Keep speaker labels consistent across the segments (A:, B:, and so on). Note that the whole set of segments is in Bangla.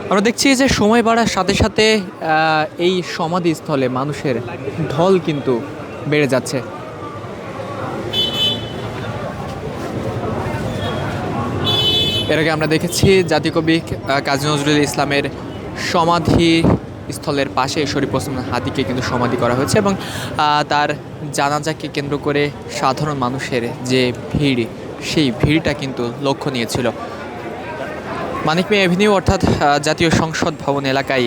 A: আমরা দেখছি যে সময় বাড়ার সাথে সাথে এই সমাধিস্থলে মানুষের ঢল কিন্তু বেড়ে যাচ্ছে। এর আগে আমরা দেখেছি জাতীয় কবি কাজী নজরুল ইসলামের সমাধি স্থলের পাশে শরীফ ওসমান হাদিকে কিন্তু সমাধি করা হয়েছে এবং তার জানাজাকে কেন্দ্র করে সাধারণ মানুষের যে ভিড়, সেই ভিড়টা কিন্তু লক্ষণীয় ছিল। মানিক মিয়া এভিনিউ অর্থাৎ জাতীয় সংসদ ভবন এলাকায়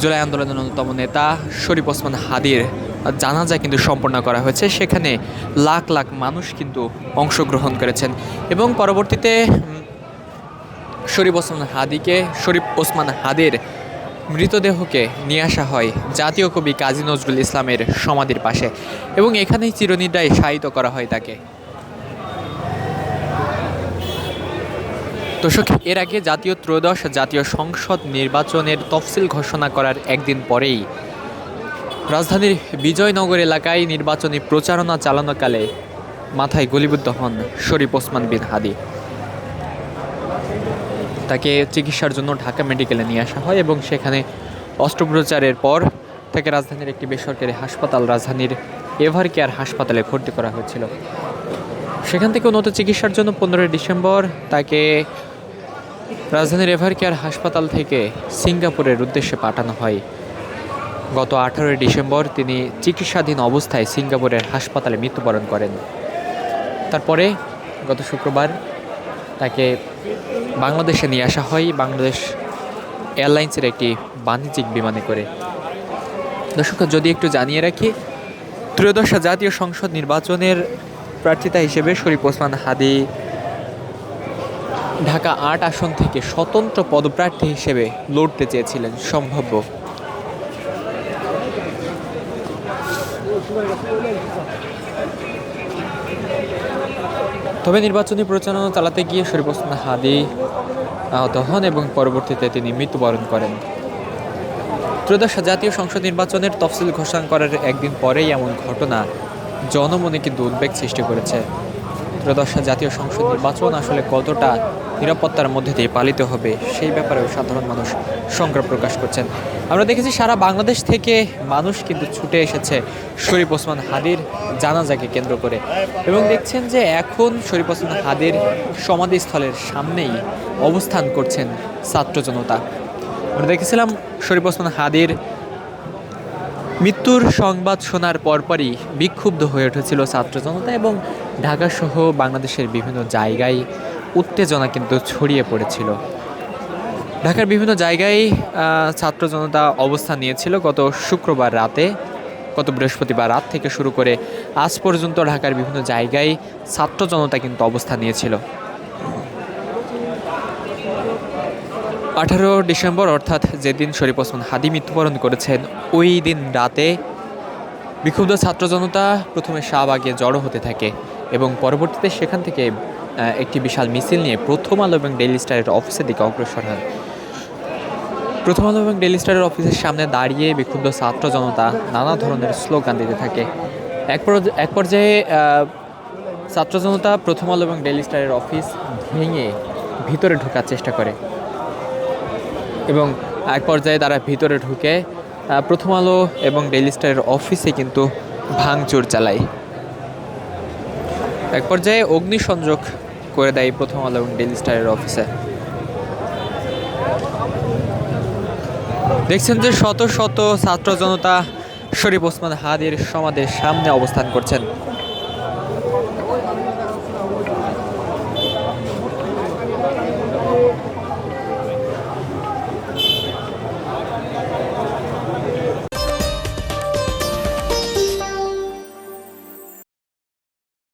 A: জুলাই আন্দোলনের অন্যতম নেতা শরীফ ওসমান হাদির জানাজা কিন্তু সম্পন্ন করা হয়েছে। সেখানে লাখ লাখ মানুষ কিন্তু অংশগ্রহণ করেছেন এবং পরবর্তীতে শরীফ ওসমান হাদির মৃতদেহকে নিয়ে আসা হয় জাতীয় কবি কাজী নজরুল ইসলামের সমাধির পাশে এবং এখানেই চিরনিদ্রায় শায়িত করা হয় তাকে। দর্শক, এর আগে ত্রয়োদশ জাতীয় সংসদ নির্বাচনের তফসিল ঘোষণা করার একদিন পরেই রাজধানীর বিজয়নগর এলাকায় নির্বাচনী প্রচারণা চালানোকালে মাথায় গুলিবিদ্ধ হন শরীফ ওসমান বিন হাদি। তাকে চিকিৎসার জন্য ঢাকা মেডিকেলে নিয়ে আসা হয় এবং সেখানে অস্ত্রোপচারের পর তাকে রাজধানীর একটি বেসরকারি হাসপাতাল, রাজধানীর এভার কেয়ার হাসপাতালে ভর্তি করা হয়েছিল। সেখান থেকে উন্নত চিকিৎসার জন্য 15 ডিসেম্বর তাকে রাজধানীর এভার কেয়ার হাসপাতাল থেকে সিঙ্গাপুরের উদ্দেশ্যে পাঠানো হয়। গত 18 ডিসেম্বর তিনি চিকিৎসাধীন অবস্থায় সিঙ্গাপুরের হাসপাতালে মৃত্যুবরণ করেন। তারপরে গত শুক্রবার তাকে বাংলাদেশে নিয়ে আসা হয় বাংলাদেশ এয়ারলাইন্সের একটি বাণিজ্যিক বিমানে করে। দর্শক, যদি একটু জানিয়ে রাখি, ত্রয়োদশ জাতীয় সংসদ নির্বাচনের প্রার্থিতা হিসেবে শরীফ ওসমান হাদি ঢাকা 8 আসন থেকে স্বতন্ত্র পদপ্রার্থী হিসেবে লড়তে চেয়েছিলেন সম্ভাব্য। তবে নির্বাচনী প্রচারণা চালাতে গিয়ে শরীফ ওসমান হাদি আহত হন এবং পরবর্তীতে তিনি মৃত্যুবরণ করেন। ত্রয়োদশ জাতীয় সংসদ নির্বাচনের তফসিল ঘোষণা করার একদিন পরেই এমন ঘটনা জনমনে কিন্তু উদ্বেগ সৃষ্টি করেছে। ত্রয়োদশ জাতীয় সংসদ নির্বাচন আসলে কতটা নিরাপত্তার মধ্যে দিয়ে পালিত হবে সেই ব্যাপারেও সাধারণ মানুষ শঙ্কা প্রকাশ করছেন। আমরা দেখেছি সারা বাংলাদেশ থেকে মানুষ কিন্তু ছুটে এসেছে শরীফ ওসমান হাদির জানাজাকে কেন্দ্র করে এবং দেখছেন যে এখন শরীফ ওসমান হাদির সমাধিস্থলের সামনেই অবস্থান করছেন ছাত্র জনতা। আমরা দেখেছিলাম শরীফ ওসমান হাদির মৃত্যুর সংবাদ শোনার পরপরই বিক্ষুব্ধ হয়ে উঠেছিল ছাত্র জনতা এবং ঢাকাসহ বাংলাদেশের বিভিন্ন জায়গায় উত্তেজনা কিন্তু ছড়িয়ে পড়েছিল। ঢাকার বিভিন্ন জায়গায় ছাত্র জনতা অবস্থান নিয়েছিল গত বৃহস্পতিবার রাত থেকে শুরু করে আজ পর্যন্ত ঢাকার বিভিন্ন জায়গায় ছাত্র জনতা কিন্তু অবস্থান নিয়েছিল। 18 ডিসেম্বর অর্থাৎ যেদিন শরীফ ওসমান হাদি মৃত্যুবরণ করেছেন, ওই দিন রাতে বিক্ষুব্ধ ছাত্র জনতা প্রথমে শাহবাগে জড়ো হতে থাকে এবং পরবর্তীতে সেখান থেকে একটি বিশাল মিছিল নিয়ে প্রথম আলো এবং ডেইলি স্টারের অফিসের দিকে অগ্রসর হয়। প্রথম আলো এবং ডেইলি স্টারের অফিসের সামনে দাঁড়িয়ে বিক্ষুব্ধ ছাত্র জনতা নানা ধরনের স্লোগান দিতে থাকে। এক পর্যায়ে ছাত্র জনতা প্রথম আলো এবং ডেইলি স্টারের অফিস ভেঙে ভিতরে ঢোকার চেষ্টা করে এবং এক পর্যায়ে তারা ভিতরে ঢুকে প্রথম আলো এবং ডেইলি স্টারের অফিসে কিন্তু ভাঙচুর চালায়। এক পর্যায়ে অগ্নিসংযোগ করে দেয় প্রথম আলো এবং ডেইলি স্টারের অফিসে। দেখছেন যে শত শত ছাত্র জনতা শরীফ ওসমান হাদির সমাধির সামনে অবস্থান করছেন।